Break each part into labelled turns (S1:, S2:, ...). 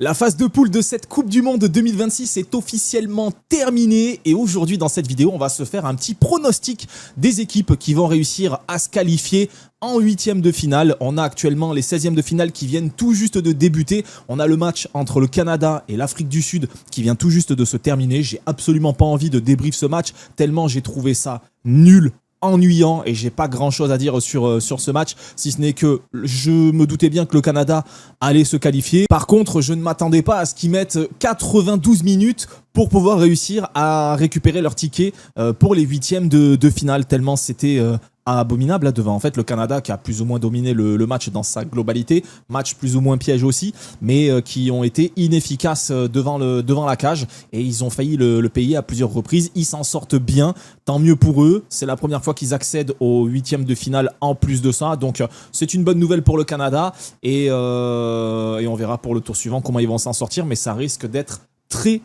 S1: La phase de poule de cette Coupe du Monde 2026 est officiellement terminée et aujourd'hui dans cette vidéo on va se faire un petit pronostic des équipes qui vont réussir à se qualifier en huitième de finale. On a actuellement les 16e de finale qui viennent tout juste de débuter. On a le match entre le Canada et l'Afrique du Sud qui vient tout juste de se terminer. J'ai absolument pas envie de débrief ce match tellement j'ai trouvé ça nul, ennuyant et j'ai pas grand chose à dire sur ce match, si ce n'est que je me doutais bien que le Canada allait se qualifier. Par contre, je ne m'attendais pas à ce qu'ils mettent 92 minutes pour pouvoir réussir à récupérer leur ticket pour les huitièmes de finale, tellement c'était abominable là devant en fait le Canada qui a plus ou moins dominé le match dans sa globalité, match plus ou moins piège aussi, mais qui ont été inefficaces devant la cage et ils ont failli le payer à plusieurs reprises. Ils s'en sortent bien, tant mieux pour eux, c'est la première fois qu'ils accèdent aux huitièmes de finale en plus de ça, donc c'est une bonne nouvelle pour le Canada et on verra pour le tour suivant comment ils vont s'en sortir, mais ça risque d'être très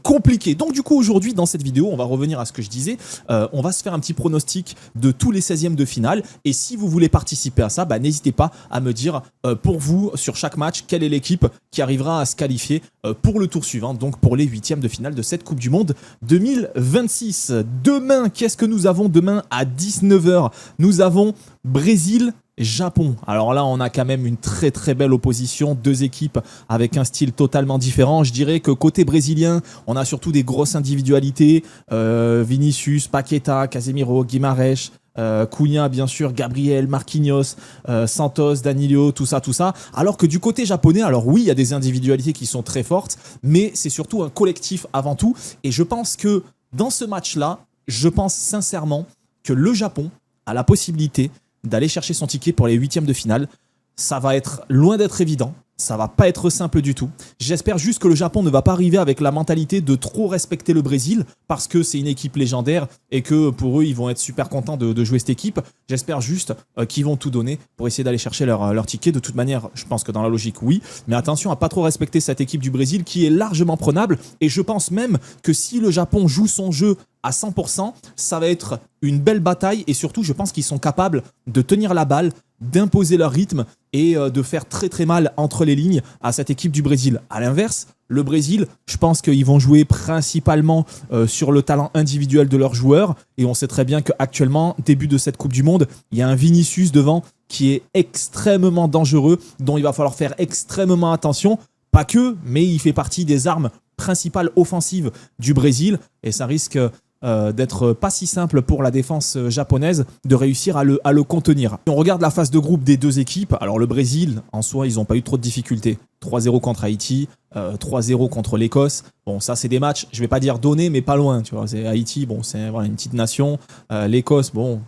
S1: compliqué. Donc du coup aujourd'hui dans cette vidéo on va revenir à ce que je disais, on va se faire un petit pronostic de tous les 16e de finale et si vous voulez participer à ça, n'hésitez pas à me dire pour vous sur chaque match quelle est l'équipe qui arrivera à se qualifier pour le tour suivant, donc pour les huitièmes de finale de cette Coupe du Monde 2026. Demain, qu'est-ce que nous avons demain à 19 h? Nous avons Brésil-Japon. Alors là, on a quand même une très très belle opposition, deux équipes avec un style totalement différent. Je dirais que côté brésilien, on a surtout des grosses individualités, Vinicius, Paqueta, Casemiro, Guimarães, Cunha bien sûr, Gabriel, Marquinhos, Santos, Danilo, tout ça. Alors que du côté japonais, alors oui, il y a des individualités qui sont très fortes, mais c'est surtout un collectif avant tout. Et je pense que dans ce match-là, je pense sincèrement que le Japon a la possibilité d'aller chercher son ticket pour les huitièmes de finale. Ça va être loin d'être évident. Ça va pas être simple du tout. J'espère juste que le Japon ne va pas arriver avec la mentalité de trop respecter le Brésil parce que c'est une équipe légendaire et que pour eux, ils vont être super contents de jouer cette équipe. J'espère juste qu'ils vont tout donner pour essayer d'aller chercher leur ticket. De toute manière, je pense que dans la logique, oui. Mais attention à pas trop respecter cette équipe du Brésil qui est largement prenable. Et je pense même que si le Japon joue son jeu à 100%, ça va être une belle bataille et surtout, je pense qu'ils sont capables de tenir la balle, d'imposer leur rythme et de faire très très mal entre les lignes à cette équipe du Brésil. À l'inverse, le Brésil, je pense qu'ils vont jouer principalement sur le talent individuel de leurs joueurs et on sait très bien qu'actuellement, début de cette Coupe du Monde, il y a un Vinicius devant qui est extrêmement dangereux, dont il va falloir faire extrêmement attention. Pas que, mais il fait partie des armes principales offensives du Brésil et ça risque d'être pas si simple pour la défense japonaise de réussir à le contenir. Si on regarde la phase de groupe des deux équipes, alors le Brésil, en soi, ils n'ont pas eu trop de difficultés. 3-0 contre Haïti, 3-0 contre l'Écosse. Bon, ça, c'est des matchs, je vais pas dire donnés, mais pas loin. Tu vois, c'est Haïti, bon, c'est voilà, une petite nation. L'Écosse, bon,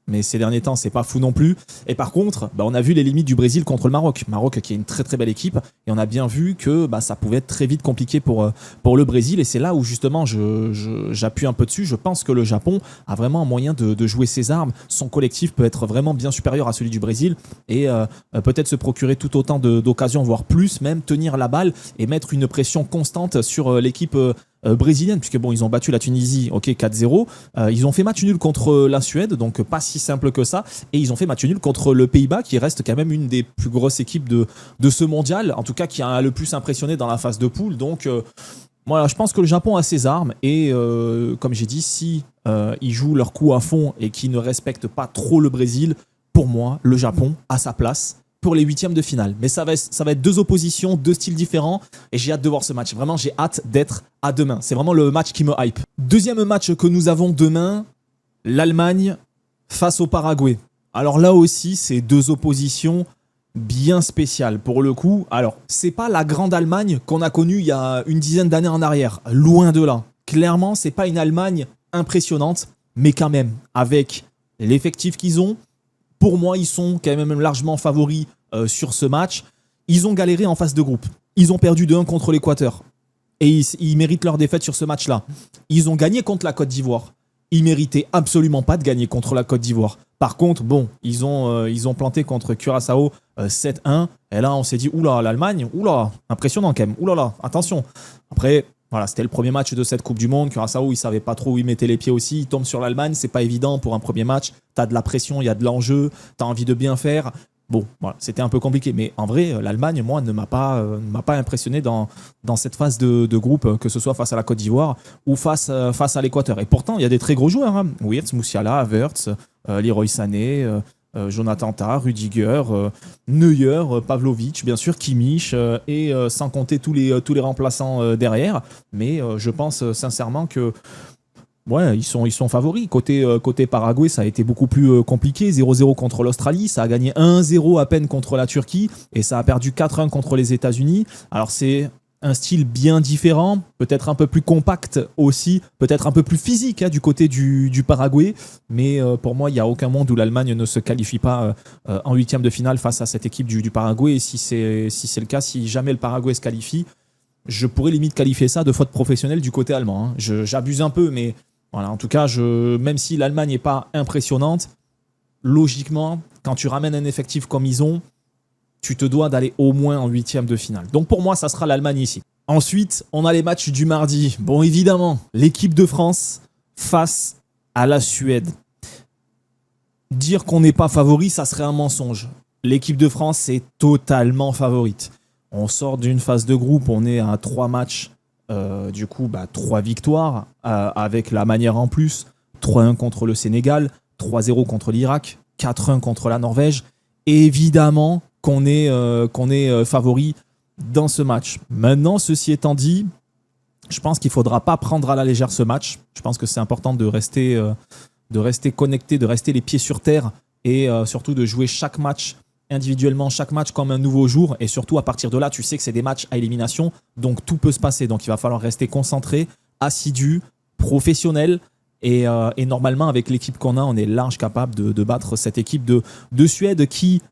S1: mais ces derniers temps, c'est pas fou non plus. Et par contre, on a vu les limites du Brésil contre le Maroc. Maroc qui est une très très belle équipe. Et on a bien vu que ça pouvait être très vite compliqué pour le Brésil. Et c'est là où justement j'appuie un peu dessus. Je pense que le Japon a vraiment un moyen de jouer ses armes. Son collectif peut être vraiment bien supérieur à celui du Brésil. Et peut-être se procurer tout autant d'occasions, voire plus, même tenir la balle et mettre une pression constante sur l'équipe brésilienne, puisque bon, ils ont battu la Tunisie, ok, 4-0. Ils ont fait match nul contre la Suède, donc pas si simple que ça. Et ils ont fait match nul contre le Pays-Bas, qui reste quand même une des plus grosses équipes de ce mondial, en tout cas qui a le plus impressionné dans la phase de poule. Donc voilà, je pense que le Japon a ses armes et comme j'ai dit, si ils jouent leur coup à fond et qu'ils ne respectent pas trop le Brésil, pour moi, le Japon a sa place pour les huitièmes de finale. Mais ça va être deux oppositions, deux styles différents et j'ai hâte de voir ce match. Vraiment, j'ai hâte d'être à demain. C'est vraiment le match qui me hype. Deuxième match que nous avons demain, l'Allemagne face au Paraguay. Alors là aussi, c'est deux oppositions bien spéciales pour le coup. Alors, c'est pas la grande Allemagne qu'on a connue il y a une dizaine d'années en arrière. Loin de là. Clairement, c'est pas une Allemagne impressionnante, mais quand même, avec l'effectif qu'ils ont, pour moi, ils sont quand même largement favoris sur ce match. Ils ont galéré en phase de groupe. Ils ont perdu 2-1 contre l'Équateur. Et ils méritent leur défaite sur ce match-là. Ils ont gagné contre la Côte d'Ivoire. Ils méritaient absolument pas de gagner contre la Côte d'Ivoire. Par contre, bon, ils ont planté contre Curaçao 7-1. Et là, on s'est dit, oula, l'Allemagne, oula, impressionnant quand même. Oulala, attention. Après, voilà, c'était le premier match de cette Coupe du Monde. Curaçao, il savait pas trop où il mettait les pieds aussi. Il tombe sur l'Allemagne, c'est pas évident pour un premier match. T'as de la pression, il y a de l'enjeu, t'as envie de bien faire. Bon, voilà, c'était un peu compliqué. Mais en vrai, l'Allemagne, moi, ne m'a pas impressionné dans cette phase de groupe, que ce soit face à la Côte d'Ivoire ou face à l'Équateur. Et pourtant, il y a des très gros joueurs. Hein. Wirtz, Musiala, Havertz, Leroy Sané, Jonathan Tah, Rudiger, Neuer, Pavlovic, bien sûr, Kimmich, et sans compter tous les remplaçants derrière. Mais je pense sincèrement que ouais, ils sont favoris. Côté Paraguay, ça a été beaucoup plus compliqué. 0-0 contre l'Australie, ça a gagné 1-0 à peine contre la Turquie et ça a perdu 4-1 contre les États-Unis. Alors c'est un style bien différent, peut-être un peu plus compact aussi, peut-être un peu plus physique du côté du Paraguay. Mais pour moi, il n'y a aucun monde où l'Allemagne ne se qualifie pas en huitième de finale face à cette équipe du Paraguay. Et si c'est le cas, si jamais le Paraguay se qualifie, je pourrais limite qualifier ça de faute professionnelle du côté allemand. Hein. J'abuse un peu, mais voilà, en tout cas, même si l'Allemagne n'est pas impressionnante, logiquement, quand tu ramènes un effectif comme ils ont, tu te dois d'aller au moins en huitième de finale. Donc pour moi, ça sera l'Allemagne ici. Ensuite, on a les matchs du mardi. Bon, évidemment, l'équipe de France face à la Suède. Dire qu'on n'est pas favori, ça serait un mensonge. L'équipe de France est totalement favorite. On sort d'une phase de groupe, on est à 3 matchs. Du coup, 3 victoires avec la manière en plus. 3-1 contre le Sénégal, 3-0 contre l'Irak, 4-1 contre la Norvège. Évidemment qu'on est favori dans ce match. Maintenant, ceci étant dit, je pense qu'il ne faudra pas prendre à la légère ce match. Je pense que c'est important de rester connecté, de rester les pieds sur terre et surtout de jouer chaque match individuellement, chaque match comme un nouveau jour. Et surtout, à partir de là, tu sais que c'est des matchs à élimination, donc tout peut se passer. Donc il va falloir rester concentré, assidu, professionnel. Et normalement, avec l'équipe qu'on a, on est large capable de battre cette équipe de Suède qui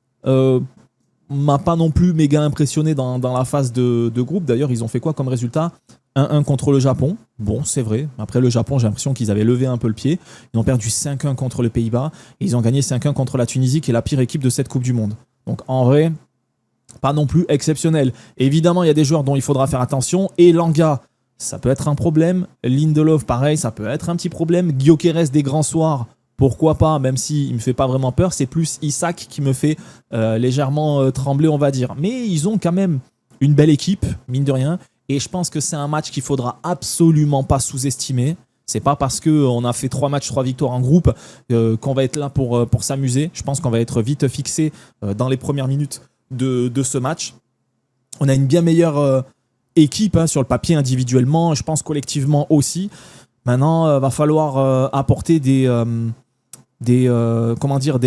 S1: m'a pas non plus méga impressionné dans la phase de groupe. D'ailleurs, ils ont fait quoi comme résultat? 1-1 contre le Japon. Bon, c'est vrai. Après le Japon, j'ai l'impression qu'ils avaient levé un peu le pied. Ils ont perdu 5-1 contre les Pays-Bas. Et ils ont gagné 5-1 contre la Tunisie, qui est la pire équipe de cette Coupe du Monde. Donc en vrai, pas non plus exceptionnel. Évidemment, il y a des joueurs dont il faudra faire attention. Et Langa, ça peut être un problème. Lindelof, pareil, ça peut être un petit problème. Gyökeres des grands soirs, pourquoi pas, même s'il ne me fait pas vraiment peur. C'est plus Isak qui me fait légèrement trembler, on va dire. Mais ils ont quand même une belle équipe, mine de rien. Et je pense que c'est un match qu'il ne faudra absolument pas sous-estimer. C'est pas parce qu'on a fait 3 matchs, 3 victoires en groupe qu'on va être là pour s'amuser. Je pense qu'on va être vite fixé dans les premières minutes de ce match. On a une bien meilleure équipe sur le papier individuellement. Je pense collectivement aussi. Maintenant, va falloir apporter des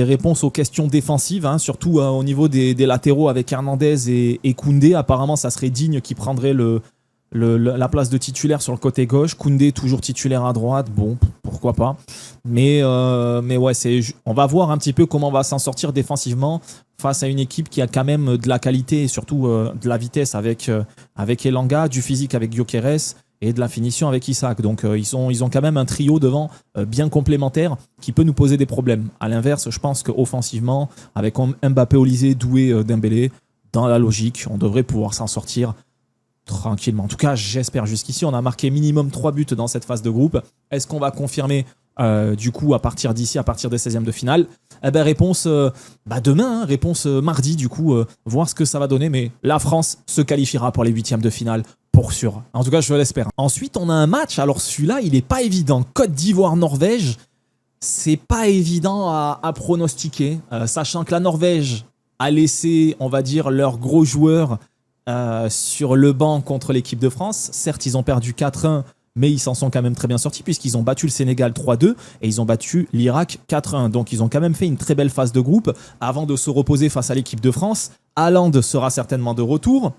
S1: réponses aux questions défensives, surtout au niveau des latéraux avec Hernandez et Koundé. Apparemment, ça serait Digne qui prendrait la place de titulaire sur le côté gauche. Koundé toujours titulaire à droite, bon, pourquoi pas. Mais ouais, on va voir un petit peu comment on va s'en sortir défensivement face à une équipe qui a quand même de la qualité et surtout de la vitesse avec Elanga, du physique avec Gyökeres et de la finition avec Isak. Donc ils ont quand même un trio devant bien complémentaire qui peut nous poser des problèmes. À l'inverse, je pense qu'offensivement, avec Mbappé, Olysée, Doué, Dembélé, dans la logique, on devrait pouvoir s'en sortir tranquillement. En tout cas, j'espère. Jusqu'ici, on a marqué minimum 3 buts dans cette phase de groupe. Est-ce qu'on va confirmer du coup à partir d'ici, à partir des 16e de finale? Réponse demain, réponse mardi du coup, voir ce que ça va donner. Mais la France se qualifiera pour les 8e de finale. Pour sûr. En tout cas, je l'espère. Ensuite, on a un match. Alors celui-là, il n'est pas évident. Côte d'Ivoire-Norvège, c'est pas évident à pronostiquer. Sachant que la Norvège a laissé, on va dire, leurs gros joueurs sur le banc contre l'équipe de France. Certes, ils ont perdu 4-1, mais ils s'en sont quand même très bien sortis puisqu'ils ont battu le Sénégal 3-2 et ils ont battu l'Irak 4-1. Donc, ils ont quand même fait une très belle phase de groupe avant de se reposer face à l'équipe de France. Haaland sera certainement de retour.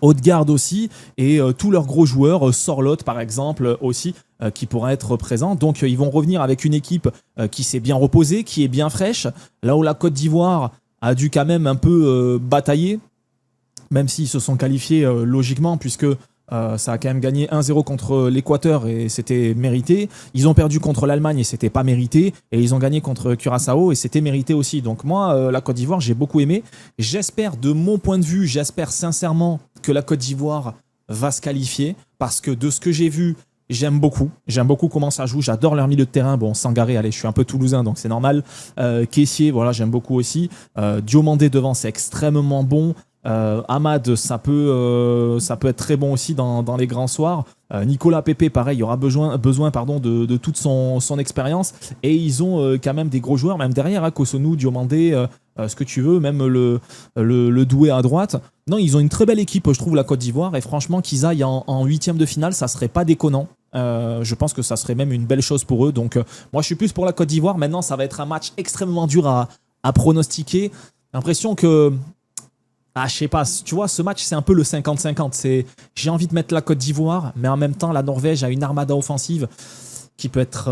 S1: Haute-Garde aussi, et tous leurs gros joueurs, Sorloth par exemple aussi, qui pourraient être présents. Donc ils vont revenir avec une équipe qui s'est bien reposée, qui est bien fraîche, là où la Côte d'Ivoire a dû quand même un peu batailler, même s'ils se sont qualifiés logiquement, puisque ça a quand même gagné 1-0 contre l'Équateur et c'était mérité. Ils ont perdu contre l'Allemagne et c'était pas mérité. Et ils ont gagné contre Curaçao et c'était mérité aussi. Donc moi, la Côte d'Ivoire, j'ai beaucoup aimé. J'espère, de mon point de vue, j'espère sincèrement que la Côte d'Ivoire va se qualifier. Parce que de ce que j'ai vu, J'aime beaucoup comment ça joue. J'adore leur milieu de terrain. Bon, Sangaré, allez, je suis un peu toulousain, donc c'est normal. Kessié, voilà, j'aime beaucoup aussi. Diomandé devant, c'est extrêmement bon. Amad, ça peut être très bon aussi dans les grands soirs. Nicolas Pepe, pareil, il y aura besoin de toute son expérience. Et ils ont quand même des gros joueurs, même derrière, hein, Kosonou, Diomandé, ce que tu veux, même le Doué à droite. Non, ils ont une très belle équipe, je trouve, la Côte d'Ivoire. Et franchement, qu'ils aillent en huitième de finale, ça serait pas déconnant. Je pense que ça serait même une belle chose pour eux. Donc, moi, je suis plus pour la Côte d'Ivoire. Maintenant, ça va être un match extrêmement dur à pronostiquer. L'impression que... Ah, je sais pas, tu vois, ce match, c'est un peu le 50-50. J'ai envie de mettre la Côte d'Ivoire, mais en même temps, la Norvège a une armada offensive qui peut être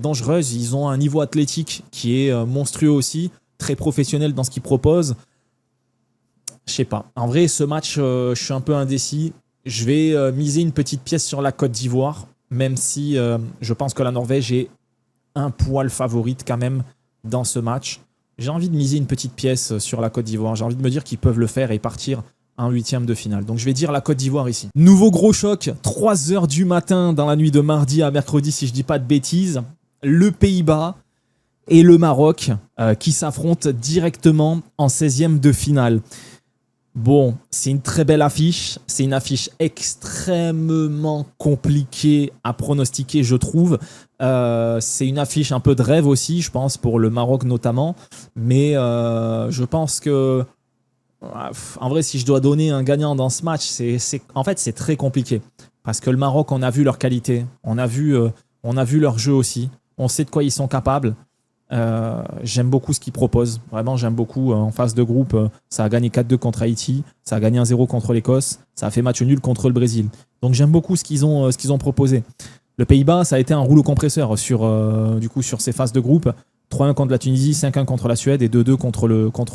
S1: dangereuse. Ils ont un niveau athlétique qui est monstrueux aussi, très professionnel dans ce qu'ils proposent. Je sais pas. En vrai, ce match, je suis un peu indécis. Je vais miser une petite pièce sur la Côte d'Ivoire, même si je pense que la Norvège est un poil favorite quand même dans ce match. J'ai envie de miser une petite pièce sur la Côte d'Ivoire. J'ai envie de me dire qu'ils peuvent le faire et partir en huitième de finale. Donc je vais dire la Côte d'Ivoire ici. Nouveau gros choc, 3h du matin dans la nuit de mardi à mercredi, si je dis pas de bêtises. Le Pays-Bas et le Maroc qui s'affrontent directement en 16e de finale. Bon, c'est une très belle affiche. C'est une affiche extrêmement compliquée à pronostiquer, je trouve. C'est une affiche un peu de rêve aussi, je pense, pour le Maroc notamment. Mais je pense que, en vrai, si je dois donner un gagnant dans ce match, en fait, c'est très compliqué. Parce que le Maroc, on a vu leur qualité. On a vu leur jeu aussi. On sait de quoi ils sont capables. J'aime beaucoup ce qu'ils proposent. Vraiment, j'aime beaucoup. En phase de groupe, ça a gagné 4-2 contre Haïti. Ça a gagné 1-0 contre l'Écosse. Ça a fait match nul contre le Brésil. Donc, j'aime beaucoup ce qu'ils ont proposé. Le Pays-Bas, ça a été un rouleau compresseur sur ces phases de groupe. 3-1 contre la Tunisie, 5-1 contre la Suède et 2-2 contre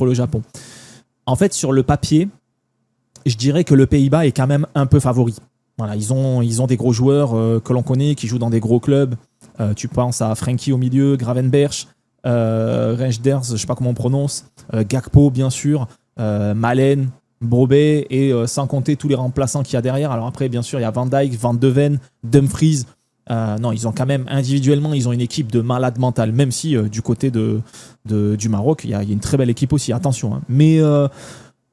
S1: le Japon. En fait, sur le papier, je dirais que le Pays-Bas est quand même un peu favori. Voilà, ils ont des gros joueurs que l'on connaît, qui jouent dans des gros clubs. Tu penses à Frenkie au milieu, Gravenberch, Reinders, je ne sais pas comment on prononce, Gakpo, bien sûr, Malen, Brobey, et sans compter tous les remplaçants qu'il y a derrière. Alors après, bien sûr, il y a Van Dijk, Van de Ven, Dumfries. Non, ils ont quand même, individuellement, ils ont une équipe de malades mentales, même si du côté du Maroc, il y a une très belle équipe aussi, attention. Hein. Mais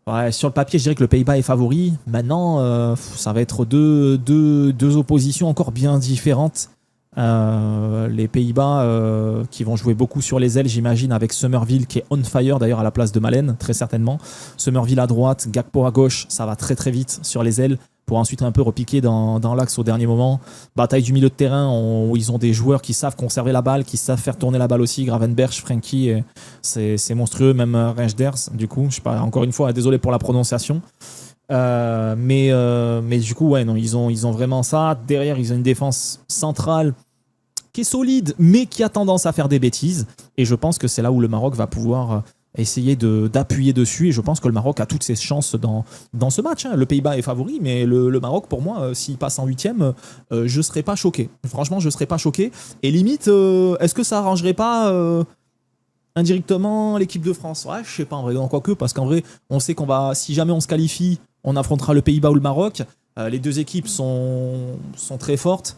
S1: ouais, sur le papier, je dirais que le Pays-Bas est favori. Maintenant, ça va être deux oppositions encore bien différentes. Les Pays-Bas qui vont jouer beaucoup sur les ailes, j'imagine, avec Summerville qui est on fire d'ailleurs à la place de Malen, très certainement. Summerville à droite, Gakpo à gauche, ça va très très vite sur les ailes pour ensuite un peu repiquer dans l'axe au dernier moment. Bataille du milieu de terrain où ils ont des joueurs qui savent conserver la balle, qui savent faire tourner la balle aussi. Gravenberch, Frenkie, c'est monstrueux, même Reinders, du coup. Je sais pas, encore une fois, désolé pour la prononciation. Mais du coup, ouais, non, ils ont vraiment ça. Derrière, ils ont une défense centrale qui est solide, mais qui a tendance à faire des bêtises. Et je pense que c'est là où le Maroc va pouvoir essayer d'appuyer dessus. Et je pense que le Maroc a toutes ses chances dans ce match. Hein. Le Pays-Bas est favori, mais le Maroc, pour moi, s'il passe en huitième, je ne serais pas choqué. Franchement, je ne serais pas choqué. Et limite, est-ce que ça arrangerait pas indirectement l'équipe de France? Ouais, je sais pas en vrai, quoique, parce qu'en vrai, on sait si jamais on se qualifie, on affrontera le Pays-Bas ou le Maroc. Les deux équipes sont très fortes.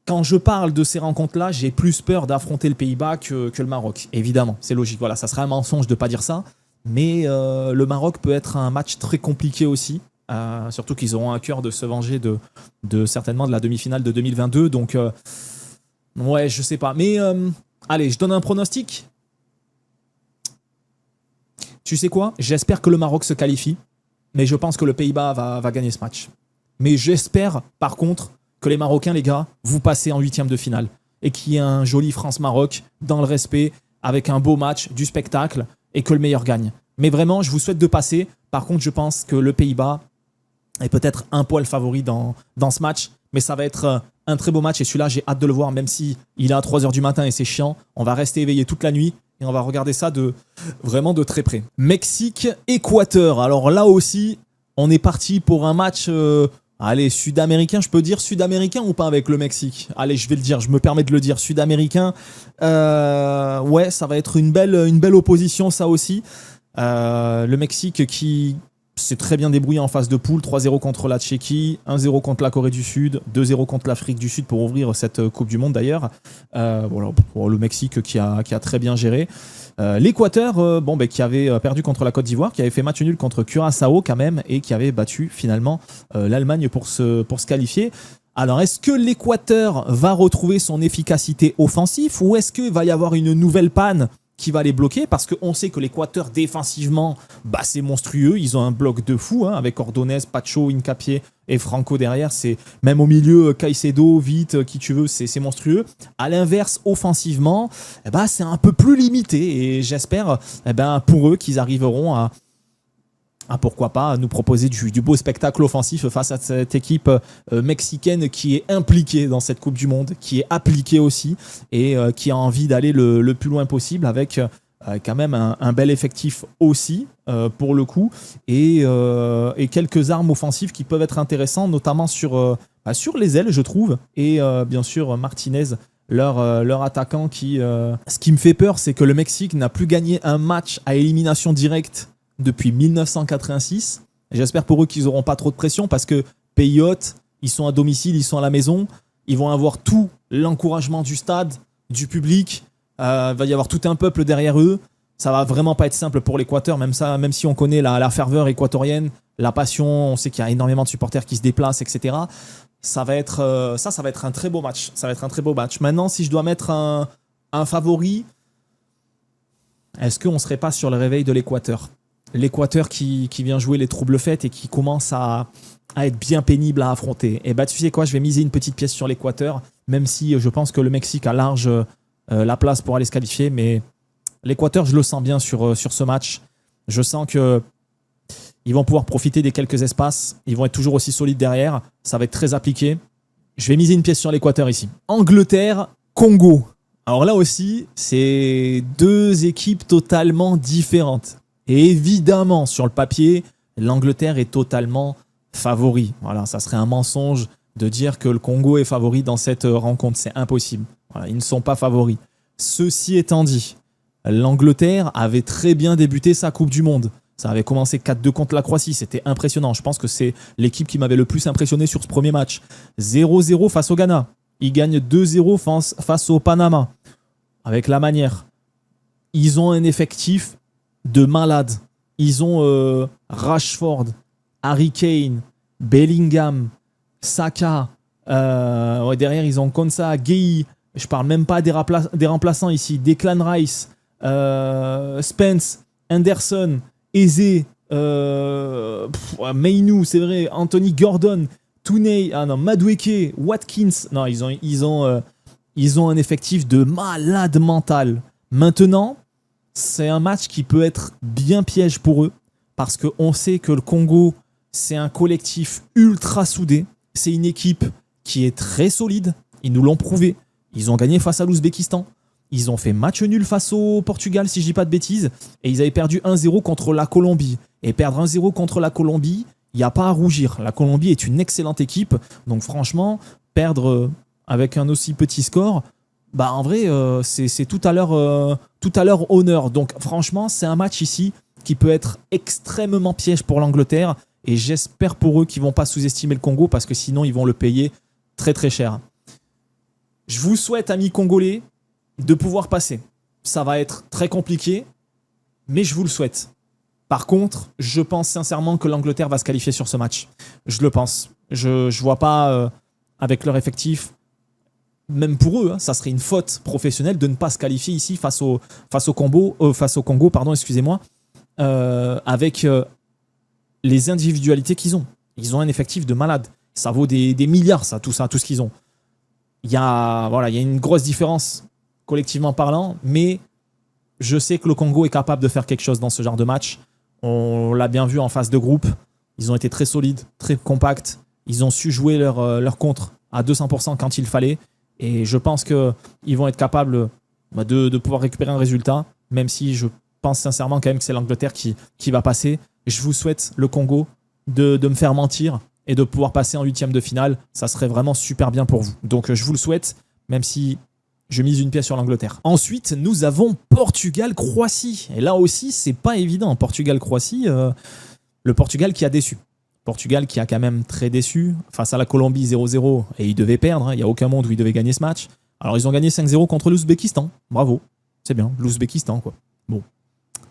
S1: Quand je parle de ces rencontres-là, j'ai plus peur d'affronter le Pays-Bas que le Maroc. Évidemment, c'est logique. Voilà, ça serait un mensonge de ne pas dire ça. Mais le Maroc peut être un match très compliqué aussi. Surtout qu'ils auront à cœur de se venger certainement de la demi-finale de 2022. Donc, ouais, je sais pas. Mais allez, je donne un pronostic. Tu sais quoi? J'espère que le Maroc se qualifie. Mais je pense que le Pays-Bas va gagner ce match. Mais j'espère, par contre, que les Marocains, les gars, vous passez en huitième de finale. Et qu'il y ait un joli France-Maroc dans le respect, avec un beau match, du spectacle, et que le meilleur gagne. Mais vraiment, je vous souhaite de passer. Par contre, je pense que le Pays-Bas est peut-être un poil favori dans ce match. Mais ça va être un très beau match. Et celui-là, j'ai hâte de le voir, même si il est à 3h du matin et c'est chiant. On va rester éveillé toute la nuit. Et on va regarder ça vraiment de très près. Mexique-Équateur. Alors là aussi, on est parti pour un match... allez, sud-américain, je peux dire sud-américain ou pas avec le Mexique? Allez, je vais le dire, je me permets de le dire, sud-américain. Ouais, ça va être une belle opposition, ça aussi. Le Mexique qui c'est très bien débrouillé en phase de poule. 3-0 contre la Tchéquie, 1-0 contre la Corée du Sud, 2-0 contre l'Afrique du Sud pour ouvrir cette Coupe du Monde d'ailleurs. Voilà, le Mexique qui a très bien géré. L'Équateur, qui avait perdu contre la Côte d'Ivoire, qui avait fait match nul contre Curaçao quand même, et qui avait battu finalement l'Allemagne pour se qualifier. Alors, est-ce que l'Équateur va retrouver son efficacité offensive ou est-ce qu'il va y avoir une nouvelle panne qui va les bloquer? Parce qu'on sait que l'Équateur, défensivement, c'est monstrueux. Ils ont un bloc de fou, avec Ordonez, Pacho, Hincapié et Franco derrière. C'est même au milieu, Caicedo, Vite, qui tu veux, c'est monstrueux. À l'inverse, offensivement, c'est un peu plus limité. Et j'espère pour eux qu'ils arriveront à pourquoi pas nous proposer du beau spectacle offensif face à cette équipe mexicaine qui est impliquée dans cette Coupe du Monde, qui est appliquée aussi et qui a envie d'aller le plus loin possible avec quand même un bel effectif aussi pour le coup et quelques armes offensives qui peuvent être intéressantes, notamment sur les ailes, je trouve, et bien sûr Martinez, leur attaquant qui... Ce qui me fait peur, c'est que le Mexique n'a plus gagné un match à élimination directe depuis 1986. J'espère pour eux qu'ils n'auront pas trop de pression parce que pays hôte, ils sont à domicile, ils sont à la maison, ils vont avoir tout l'encouragement du stade, du public, il va y avoir tout un peuple derrière eux. Ça va vraiment pas être simple pour l'Équateur, même si on connaît la ferveur équatorienne, la passion, on sait qu'il y a énormément de supporters qui se déplacent, etc. Ça va être un très beau match. Ça va être un très beau match. Maintenant, si je dois mettre un favori, est-ce qu'on ne serait pas sur le réveil de l'Équateur ? L'Équateur qui vient jouer les troubles fêtes et qui commence à être bien pénible à affronter. Et tu sais quoi, je vais miser une petite pièce sur l'Équateur, même si je pense que le Mexique a large la place pour aller se qualifier, mais l'Équateur, je le sens bien sur ce match. Je sens que ils vont pouvoir profiter des quelques espaces, ils vont être toujours aussi solides derrière, ça va être très appliqué. Je vais miser une pièce sur l'Équateur ici. Angleterre, Congo. Alors là aussi, c'est deux équipes totalement différentes. Et évidemment, sur le papier, l'Angleterre est totalement favori. Voilà, ça serait un mensonge de dire que le Congo est favori dans cette rencontre. C'est impossible. Voilà, ils ne sont pas favoris. Ceci étant dit, l'Angleterre avait très bien débuté sa Coupe du Monde. Ça avait commencé 4-2 contre la Croatie. C'était impressionnant. Je pense que c'est l'équipe qui m'avait le plus impressionné sur ce premier match. 0-0 face au Ghana. Ils gagnent 2-0 face au Panama. Avec la manière. Ils ont un effectif de malades. Ils ont Rashford, Harry Kane, Bellingham, Saka. Derrière, ils ont Konsa, Gueye. Je parle même pas des remplaçants ici. Declan Rice, Spence, Henderson, Eze, Mainu, c'est vrai, Anthony Gordon, Touney, Madueke, Watkins. Non, ils ont un effectif de malade mental. Maintenant, c'est un match qui peut être bien piège pour eux parce qu'on sait que le Congo, c'est un collectif ultra soudé. C'est une équipe qui est très solide. Ils nous l'ont prouvé. Ils ont gagné face à l'Ouzbékistan. Ils ont fait match nul face au Portugal, si je dis pas de bêtises. Et ils avaient perdu 1-0 contre la Colombie. Et perdre 1-0 contre la Colombie, il n'y a pas à rougir. La Colombie est une excellente équipe. Donc franchement, perdre avec un aussi petit score... en vrai, c'est tout à leur honneur. Donc franchement, c'est un match ici qui peut être extrêmement piège pour l'Angleterre et j'espère pour eux qu'ils ne vont pas sous-estimer le Congo parce que sinon, ils vont le payer très très cher. Je vous souhaite, amis congolais, de pouvoir passer. Ça va être très compliqué, mais je vous le souhaite. Par contre, je pense sincèrement que l'Angleterre va se qualifier sur ce match. Je le pense. Je ne vois pas, avec leur effectif... Même pour eux, ça serait une faute professionnelle de ne pas se qualifier ici face au Congo, excusez-moi, avec les individualités qu'ils ont. Ils ont un effectif de malade. Ça vaut des milliards, tout ce qu'ils ont. Il y a une grosse différence collectivement parlant, mais je sais que le Congo est capable de faire quelque chose dans ce genre de match. On l'a bien vu en phase de groupe. Ils ont été très solides, très compacts. Ils ont su jouer leur contre à 200% quand il fallait. Et je pense qu'ils vont être capables de pouvoir récupérer un résultat, même si je pense sincèrement quand même que c'est l'Angleterre qui va passer. Je vous souhaite, le Congo, de me faire mentir et de pouvoir passer en 8e de finale. Ça serait vraiment super bien pour vous. Donc je vous le souhaite, même si je mise une pièce sur l'Angleterre. Ensuite, nous avons Portugal-Croatie. Et là aussi, c'est pas évident. Portugal-Croatie, Le Portugal qui a déçu. Portugal qui a quand même très déçu face à la Colombie 0-0 et ils devaient perdre, hein. Il n'y a aucun monde où ils devaient gagner ce match. Alors ils ont gagné 5-0 contre l'Ouzbékistan, bravo, c'est bien, l'Ouzbékistan quoi. Bon,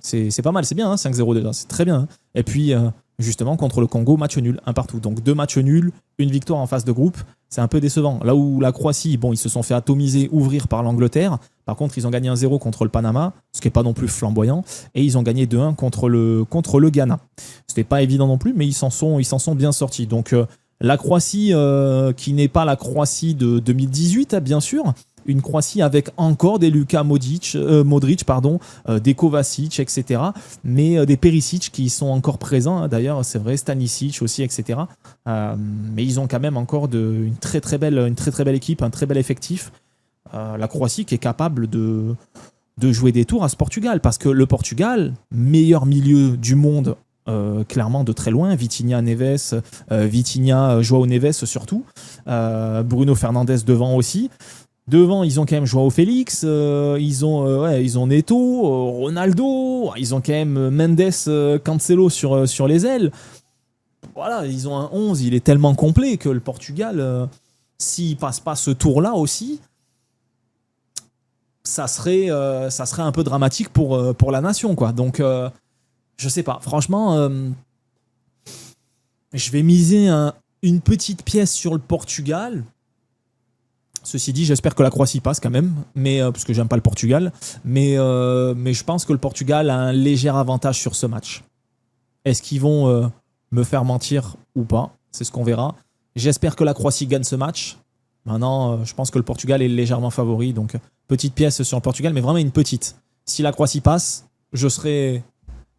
S1: c'est pas mal, c'est bien, hein, 5-0 déjà, c'est très bien. Hein. Et puis justement contre le Congo, match nul, un partout. Donc 2 matchs nuls, une victoire en phase de groupe, c'est un peu décevant. Là où la Croatie, bon, ils se sont fait atomiser, ouvrir par l'Angleterre. Par contre, ils ont gagné 1-0 contre le Panama, ce qui n'est pas non plus flamboyant. Et ils ont gagné 2-1 contre le Ghana. C'était pas évident non plus, mais ils s'en sont bien sortis. Donc la Croatie, qui n'est pas la Croatie de 2018, hein, bien sûr. Une Croatie avec encore des Luka Modric, des Kovacic, etc. Mais des Perisic qui sont encore présents. Hein, d'ailleurs, c'est vrai, Stanisic aussi, etc. Mais ils ont quand même encore une très très belle équipe, un très bel effectif. La Croatie qui est capable de jouer des tours à ce Portugal. Parce que le Portugal, meilleur milieu du monde, clairement de très loin, Vitinha, Neves, João Neves surtout, Bruno Fernandes devant aussi. Devant, ils ont quand même João Félix, ils ont Neto, Ronaldo, ils ont quand même Mendes, Cancelo sur les ailes. Voilà, ils ont un 11, il est tellement complet que le Portugal, s'il passe pas ce tour-là aussi, ça serait un peu dramatique pour la nation, quoi. Donc, je sais pas. Franchement, je vais miser une petite pièce sur le Portugal. Ceci dit, j'espère que la Croatie passe quand même, parce que j'aime pas le Portugal. Mais je pense que le Portugal a un léger avantage sur ce match. Est-ce qu'ils vont me faire mentir ou pas? C'est ce qu'on verra. J'espère que la Croatie gagne ce match. Maintenant, je pense que le Portugal est légèrement favori. Donc, petite pièce sur le Portugal, mais vraiment une petite. Si la Croatie passe, je serai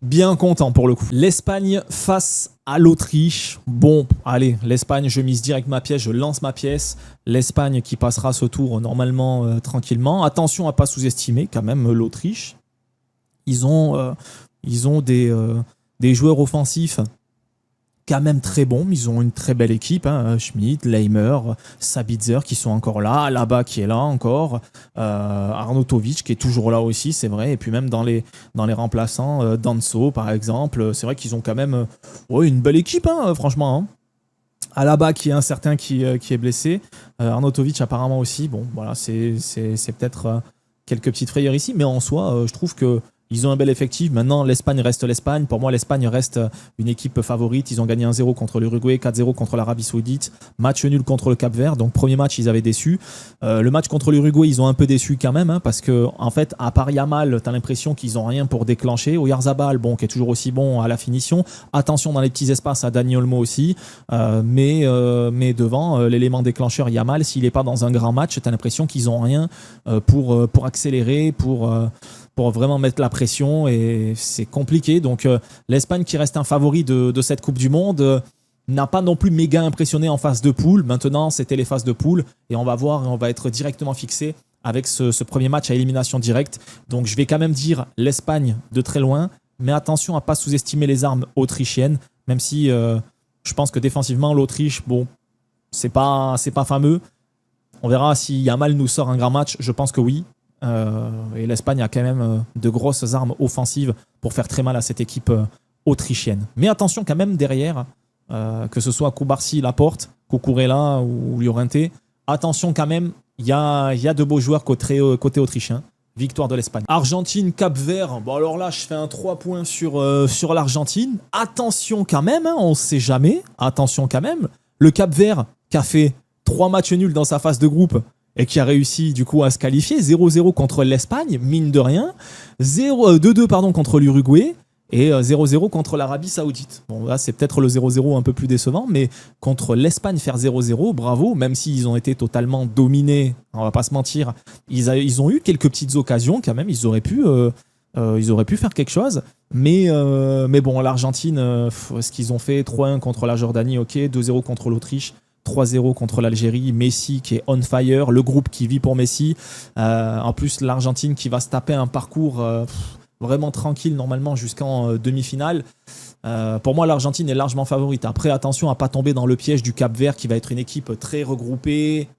S1: bien content pour le coup. L'Espagne face à l'Autriche. Bon, allez, l'Espagne, je mise direct ma pièce, je lance ma pièce. L'Espagne qui passera ce tour normalement tranquillement. Attention à ne pas sous-estimer quand même l'Autriche. Ils ont des joueurs offensifs quand même très bons. Ils ont une très belle équipe. Hein. Schmidt, Leimer, Sabitzer qui sont encore là. Alaba qui est là encore. Arnautovic qui est toujours là aussi, c'est vrai. Et puis même dans les remplaçants, Danso par exemple. C'est vrai qu'ils ont quand même une belle équipe, hein, franchement. Hein. Alaba qui est incertain, qui est blessé. Arnautovic apparemment aussi. Bon, voilà, c'est peut-être quelques petites frayeurs ici. Mais en soi, je trouve que ils ont un bel effectif. Maintenant, l'Espagne reste l'Espagne. Pour moi, l'Espagne reste une équipe favorite. Ils ont gagné 1-0 contre l'Uruguay, 4-0 contre l'Arabie Saoudite. Match nul contre le Cap-Vert. Donc, premier match, ils avaient déçu. Le match contre l'Uruguay, ils ont un peu déçu quand même. Hein, parce que, en fait, à part Yamal, tu as l'impression qu'ils n'ont rien pour déclencher. Oyarzabal, bon, qui est toujours aussi bon à la finition. Attention dans les petits espaces à Dani Olmo aussi. Mais devant, l'élément déclencheur Yamal, s'il n'est pas dans un grand match, tu as l'impression qu'ils n'ont rien pour accélérer, pour vraiment mettre la pression, et c'est compliqué. Donc l'Espagne qui reste un favori de cette Coupe du Monde n'a pas non plus méga impressionné en phase de poule. Maintenant, c'était les phases de poule et on va voir, on va être directement fixé avec ce premier match à élimination directe. Donc je vais quand même dire l'Espagne de très loin, mais attention à ne pas sous-estimer les armes autrichiennes, même si je pense que défensivement, l'Autriche, bon, c'est pas fameux. On verra si Yamal nous sort un grand match, je pense que oui. Et l'Espagne a quand même de grosses armes offensives pour faire très mal à cette équipe autrichienne. Mais attention quand même derrière, que ce soit Koubarsi, Laporte, Cucurella ou Llorente, attention quand même, il y a de beaux joueurs côté autrichien. Victoire de l'Espagne. Argentine, Cap-Vert. Bon alors là, je fais un 3 points sur l'Argentine. Attention quand même, hein, on ne sait jamais. Attention quand même. Le Cap-Vert qui a fait 3 matchs nuls dans sa phase de groupe et qui a réussi du coup à se qualifier. 0-0 contre l'Espagne, mine de rien. 2-2 contre l'Uruguay et 0-0 contre l'Arabie Saoudite. Bon, là, c'est peut-être le 0-0 un peu plus décevant, mais contre l'Espagne, faire 0-0, bravo, même s'ils ont été totalement dominés, on va pas se mentir. Ils ont eu quelques petites occasions quand même, ils auraient pu faire quelque chose. Mais bon, l'Argentine, ce qu'ils ont fait, 3-1 contre la Jordanie, ok, 2-0 contre l'Autriche, 3-0 contre l'Algérie, Messi qui est on fire, le groupe qui vit pour Messi. En plus, l'Argentine qui va se taper un parcours vraiment tranquille normalement jusqu'en demi-finale. Pour moi, l'Argentine est largement favorite. Après, attention à ne pas tomber dans le piège du Cap-Vert qui va être une équipe très regroupée,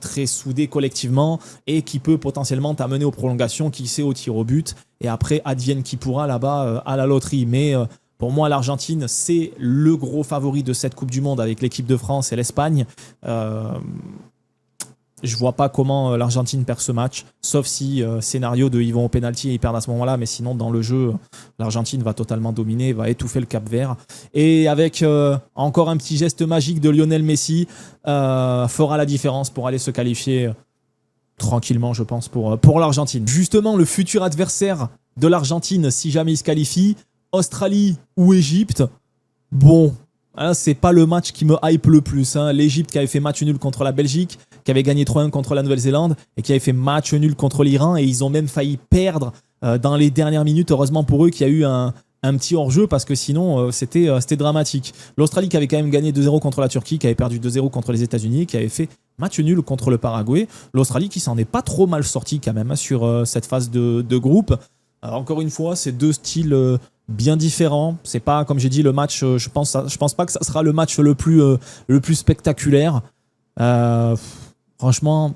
S1: très soudée collectivement et qui peut potentiellement t'amener aux prolongations, qui sait, au tir au but. Et après, advienne qui pourra là-bas à la loterie. Mais Pour moi, l'Argentine, c'est le gros favori de cette Coupe du Monde avec l'équipe de France et l'Espagne. Je vois pas comment l'Argentine perd ce match, sauf si scénario de ils vont au pénalty et ils perdent à ce moment-là, mais sinon dans le jeu, l'Argentine va totalement dominer, va étouffer le Cap-Vert. Et avec encore un petit geste magique de Lionel Messi, fera la différence pour aller se qualifier tranquillement, je pense, pour l'Argentine. Justement, le futur adversaire de l'Argentine, si jamais il se qualifie, Australie ou Égypte, bon... Hein, c'est pas le match qui me hype le plus. Hein. L'Égypte qui avait fait match nul contre la Belgique, qui avait gagné 3-1 contre la Nouvelle-Zélande et qui avait fait match nul contre l'Iran et ils ont même failli perdre dans les dernières minutes. Heureusement pour eux qu'il y a eu un petit hors-jeu parce que sinon c'était dramatique. L'Australie qui avait quand même gagné 2-0 contre la Turquie, qui avait perdu 2-0 contre les États-Unis, qui avait fait match nul contre le Paraguay. L'Australie qui s'en est pas trop mal sortie quand même sur cette phase de groupe. Alors, encore une fois, c'est deux styles bien différent. C'est pas, comme j'ai dit, le match. Je pense pas que ça sera le match le plus spectaculaire. Franchement,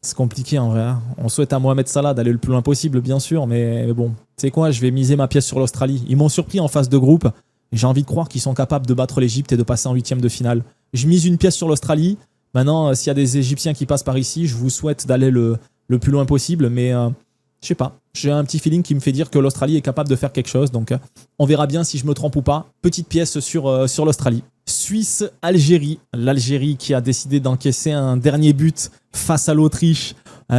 S1: c'est compliqué en vrai. Hein. On souhaite à Mohamed Salah d'aller le plus loin possible, bien sûr, mais bon, tu sais quoi, je vais miser ma pièce sur l'Australie. Ils m'ont surpris en phase de groupe. J'ai envie de croire qu'ils sont capables de battre l'Égypte et de passer en huitième de finale. Je mise une pièce sur l'Australie. Maintenant, s'il y a des Égyptiens qui passent par ici, je vous souhaite d'aller le plus loin possible, mais je sais pas. J'ai un petit feeling qui me fait dire que l'Australie est capable de faire quelque chose. Donc, on verra bien si je me trompe ou pas. Petite pièce sur l'Australie. Suisse-Algérie. L'Algérie qui a décidé d'encaisser un dernier but face à l'Autriche,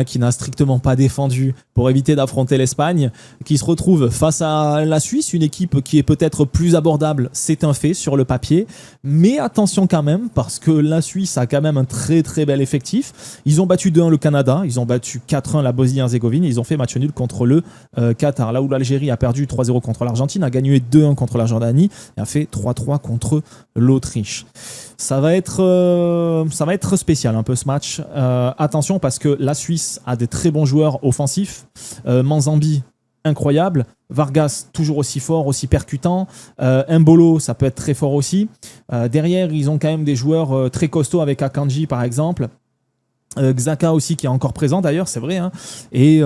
S1: qui n'a strictement pas défendu pour éviter d'affronter l'Espagne, qui se retrouve face à la Suisse, une équipe qui est peut-être plus abordable, c'est un fait sur le papier, mais attention quand même, parce que la Suisse a quand même un très très bel effectif. Ils ont battu 2-1 le Canada, ils ont battu 4-1 la Bosnie-Herzégovine, ils ont fait match nul contre le Qatar, là où l'Algérie a perdu 3-0 contre l'Argentine, a gagné 2-1 contre la Jordanie et a fait 3-3 contre l'Autriche. Ça va être spécial un peu ce match. Attention parce que la Suisse a des très bons joueurs offensifs. Manzambi, incroyable. Vargas, toujours aussi fort, aussi percutant. Mbolo, ça peut être très fort aussi. Derrière, ils ont quand même des joueurs très costauds avec Akanji par exemple. Xhaka aussi qui est encore présent d'ailleurs, c'est vrai, hein, et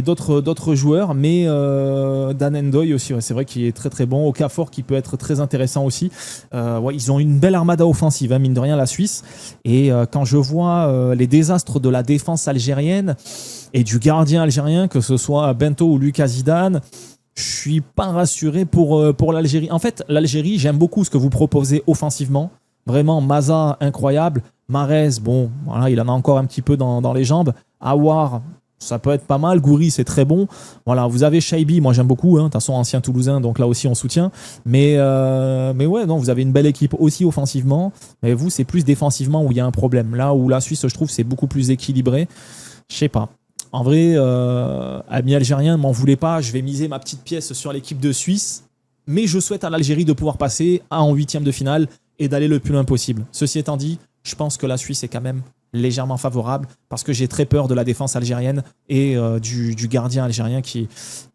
S1: d'autres joueurs, mais Dan Ndoye aussi, ouais, c'est vrai qu'il est très très bon. Okafor qui peut être très intéressant aussi. Ouais, ils ont une belle armada offensive, hein, mine de rien, la Suisse. Et quand je vois les désastres de la défense algérienne et du gardien algérien, que ce soit Bento ou Lucas Zidane, je suis pas rassuré pour l'Algérie. En fait, l'Algérie, j'aime beaucoup ce que vous proposez offensivement. Vraiment, Maza, incroyable. Mahrez, bon, voilà, il en a encore un petit peu dans les jambes. Aouar, ça peut être pas mal. Gouiri, c'est très bon. Voilà, vous avez Chaibi, moi j'aime beaucoup. De toute façon, ancien Toulousain, donc là aussi on soutient. Mais ouais, non, vous avez une belle équipe aussi offensivement. Mais vous, c'est plus défensivement où il y a un problème. Là où la Suisse, je trouve, c'est beaucoup plus équilibré. Je sais pas. En vrai, amis algériens, ne m'en voulez pas. Je vais miser ma petite pièce sur l'équipe de Suisse. Mais je souhaite à l'Algérie de pouvoir passer en huitième de finale et d'aller le plus loin possible. Ceci étant dit, je pense que la Suisse est quand même légèrement favorable parce que j'ai très peur de la défense algérienne et du gardien algérien qui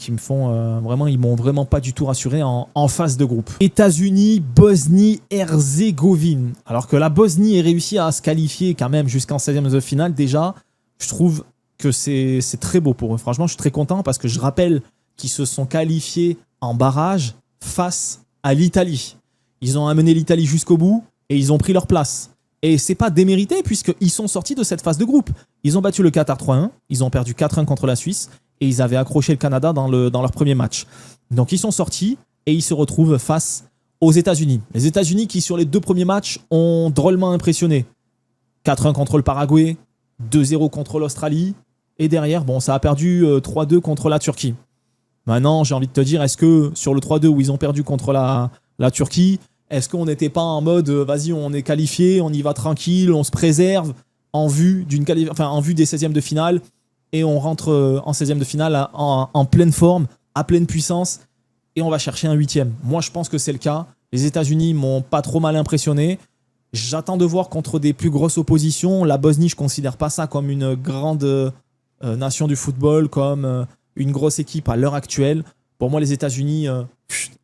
S1: me font vraiment, ils m'ont vraiment pas du tout rassuré en phase de groupe. États-Unis, Bosnie-Herzégovine. Alors que la Bosnie ait réussi à se qualifier quand même jusqu'en 16e de finale, déjà, je trouve que c'est très beau pour eux. Franchement, je suis très content parce que je rappelle qu'ils se sont qualifiés en barrage face à l'Italie. Ils ont amené l'Italie jusqu'au bout et ils ont pris leur place. Et c'est pas démérité puisqu'ils sont sortis de cette phase de groupe. Ils ont battu le Qatar 3-1, ils ont perdu 4-1 contre la Suisse et ils avaient accroché le Canada dans leur premier match. Donc ils sont sortis et ils se retrouvent face aux États-Unis. Les États-Unis qui sur les deux premiers matchs ont drôlement impressionné. 4-1 contre le Paraguay, 2-0 contre l'Australie et derrière, bon, ça a perdu 3-2 contre la Turquie. Maintenant, j'ai envie de te dire, est-ce que sur le 3-2 où ils ont perdu contre la Turquie, est-ce qu'on n'était pas en mode vas-y, on est qualifié, on y va tranquille, on se préserve en vue des 16e de finale et on rentre en 16e de finale en pleine forme, à pleine puissance et on va chercher un 8e. Moi, je pense que c'est le cas. Les États-Unis m'ont pas trop mal impressionné. J'attends de voir contre des plus grosses oppositions. La Bosnie, je ne considère pas ça comme une grande nation du football, comme une grosse équipe à l'heure actuelle. Pour moi, les États-Unis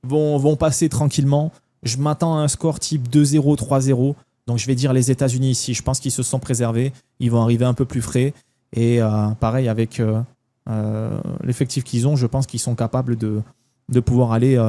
S1: vont passer tranquillement. Je m'attends à un score type 2-0, 3-0. Donc, je vais dire les États-Unis ici. Je pense qu'ils se sont préservés. Ils vont arriver un peu plus frais. Et pareil, avec l'effectif qu'ils ont, je pense qu'ils sont capables de pouvoir aller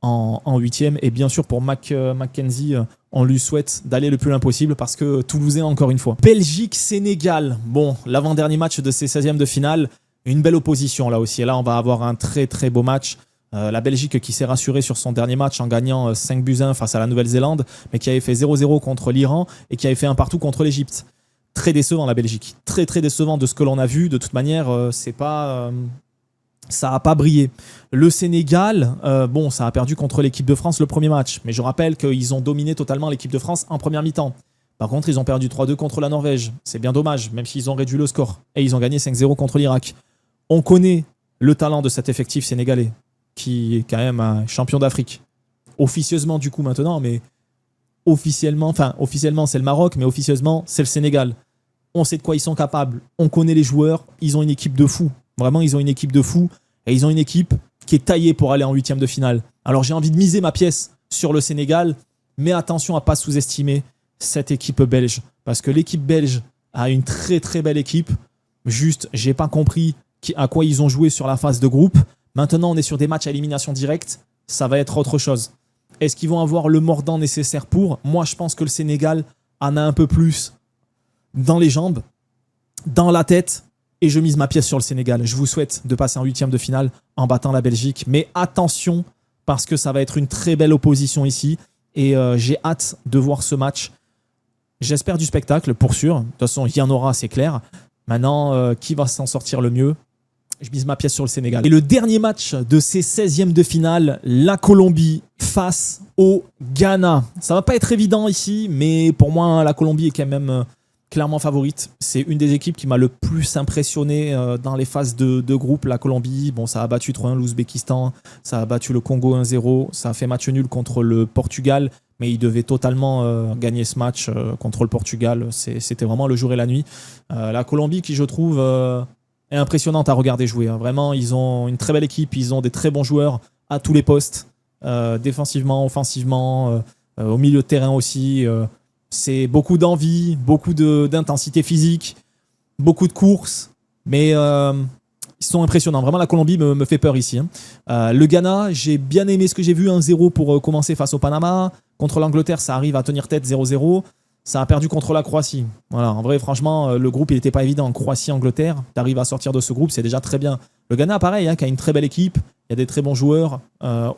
S1: en huitième. Et bien sûr, pour Mackenzie, on lui souhaite d'aller le plus loin possible parce que Toulousain encore une fois. Belgique-Sénégal. Bon, l'avant-dernier match de ces 16e de finale. Une belle opposition là aussi. Et là, on va avoir un très très beau match. La Belgique qui s'est rassurée sur son dernier match en gagnant 5-1 face à la Nouvelle-Zélande, mais qui avait fait 0-0 contre l'Iran et qui avait fait un partout contre l'Égypte. Très décevant la Belgique. Très très décevant de ce que l'on a vu. De toute manière, ça n'a pas brillé. Le Sénégal, bon, ça a perdu contre l'équipe de France le premier match. Mais je rappelle qu'ils ont dominé totalement l'équipe de France en première mi-temps. Par contre, ils ont perdu 3-2 contre la Norvège. C'est bien dommage, même s'ils ont réduit le score. Et ils ont gagné 5-0 contre l'Irak. On connaît le talent de cet effectif sénégalais, qui est quand même un champion d'Afrique. Officieusement du coup maintenant, mais officiellement c'est le Maroc, mais officieusement c'est le Sénégal. On sait de quoi ils sont capables, on connaît les joueurs, ils ont une équipe de fous. Vraiment, ils ont une équipe de fous et ils ont une équipe qui est taillée pour aller en huitième de finale. Alors j'ai envie de miser ma pièce sur le Sénégal, mais attention à ne pas sous-estimer cette équipe belge. Parce que l'équipe belge a une très très belle équipe. Juste, j'ai pas compris à quoi ils ont joué sur la phase de groupe. Maintenant, on est sur des matchs à élimination directe. Ça va être autre chose. Est-ce qu'ils vont avoir le mordant nécessaire pour? Moi, je pense que le Sénégal en a un peu plus dans les jambes, dans la tête. Et je mise ma pièce sur le Sénégal. Je vous souhaite de passer en huitième de finale en battant la Belgique. Mais attention, parce que ça va être une très belle opposition ici. Et j'ai hâte de voir ce match. J'espère du spectacle, pour sûr. De toute façon, il y en aura, c'est clair. Maintenant, qui va s'en sortir le mieux? Je mise ma pièce sur le Sénégal. Et le dernier match de ces 16e de finale, la Colombie face au Ghana. Ça va pas être évident ici, mais pour moi, la Colombie est quand même clairement favorite. C'est une des équipes qui m'a le plus impressionné dans les phases de groupe. La Colombie, bon, ça a battu 3-1 l'Ouzbékistan, ça a battu le Congo 1-0, ça a fait match nul contre le Portugal, mais il devait totalement gagner ce match contre le Portugal. C'était vraiment le jour et la nuit. La Colombie qui, je trouve, est impressionnante à regarder jouer. Vraiment, ils ont une très belle équipe, ils ont des très bons joueurs à tous les postes, défensivement, offensivement, au milieu de terrain aussi. C'est beaucoup d'envie, beaucoup d'intensité physique, beaucoup de courses, mais ils sont impressionnants. Vraiment, la Colombie me fait peur ici. Le Ghana, j'ai bien aimé ce que j'ai vu, 1-0 pour commencer face au Panama. Contre l'Angleterre, ça arrive à tenir tête 0-0. Ça a perdu contre la Croatie. Voilà, en vrai, franchement, le groupe, il n'était pas évident. Croatie-Angleterre, tu arrives à sortir de ce groupe, c'est déjà très bien. Le Ghana, pareil, qui a une très belle équipe. Il y a des très bons joueurs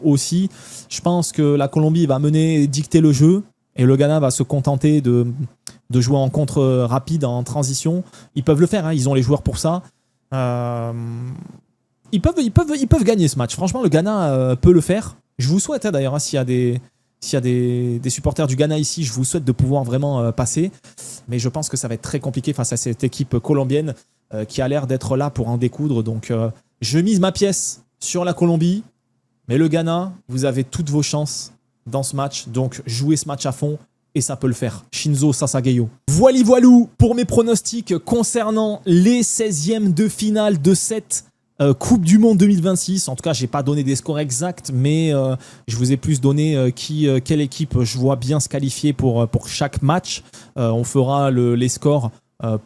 S1: aussi. Je pense que la Colombie va mener, dicter le jeu. Et le Ghana va se contenter de jouer en contre rapide, en transition. Ils peuvent le faire, ils ont les joueurs pour ça. Ils peuvent gagner ce match. Franchement, le Ghana peut le faire. Je vous souhaite d'ailleurs, s'il y a des supporters du Ghana ici, je vous souhaite de pouvoir vraiment passer. Mais je pense que ça va être très compliqué face à cette équipe colombienne qui a l'air d'être là pour en découdre. Donc, je mise ma pièce sur la Colombie. Mais le Ghana, vous avez toutes vos chances dans ce match. Donc, jouez ce match à fond et ça peut le faire. Shinzo Sasageyo. Voilou pour mes pronostics concernant les 16e de finale de cette Coupe du Monde 2026. En tout cas, je n'ai pas donné des scores exacts, mais je vous ai plus donné quelle équipe je vois bien se qualifier pour chaque match. On fera les scores à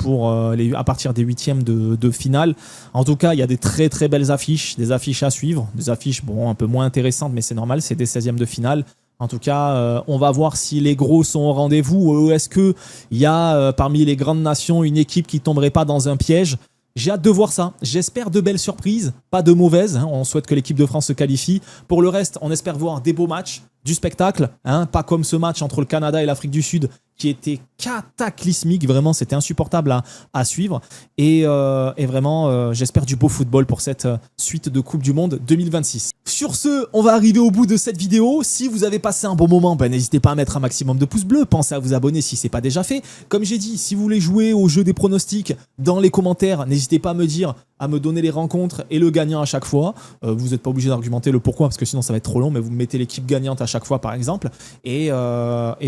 S1: partir des 8e de finale. En tout cas, il y a des très très belles affiches, des affiches à suivre, des affiches un peu moins intéressantes, mais c'est normal, c'est des 16e de finale. En tout cas, on va voir si les gros sont au rendez-vous ou est-ce qu'il y a parmi les grandes nations une équipe qui ne tomberait pas dans un piège. J'ai hâte de voir ça. J'espère de belles surprises, pas de mauvaises. On souhaite que l'équipe de France se qualifie. Pour le reste, on espère voir des beaux matchs, du spectacle. Pas comme ce match entre le Canada et l'Afrique du Sud qui était cataclysmique. Vraiment, c'était insupportable à suivre. Et vraiment, j'espère du beau football pour cette suite de Coupe du Monde 2026. Sur ce, on va arriver au bout de cette vidéo. Si vous avez passé un bon moment, n'hésitez pas à mettre un maximum de pouces bleus. Pensez à vous abonner si ce n'est pas déjà fait. Comme j'ai dit, si vous voulez jouer au jeu des pronostics dans les commentaires, n'hésitez pas à me donner les rencontres et le gagnant à chaque fois. Vous n'êtes pas obligé d'argumenter le pourquoi parce que sinon ça va être trop long, mais vous mettez l'équipe gagnante à chaque fois par exemple. Et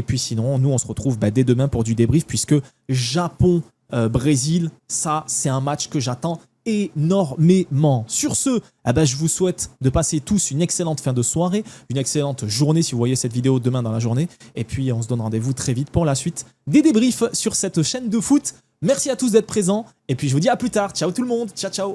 S1: puis sinon, nous on se retrouve dès demain pour du débrief puisque Japon-Brésil, ça c'est un match que j'attends énormément. Sur ce, je vous souhaite de passer tous une excellente fin de soirée, une excellente journée si vous voyez cette vidéo demain dans la journée. Et puis on se donne rendez-vous très vite pour la suite des débriefs sur cette chaîne de foot. Merci à tous d'être présents et puis je vous dis à plus tard. Ciao tout le monde, ciao ciao.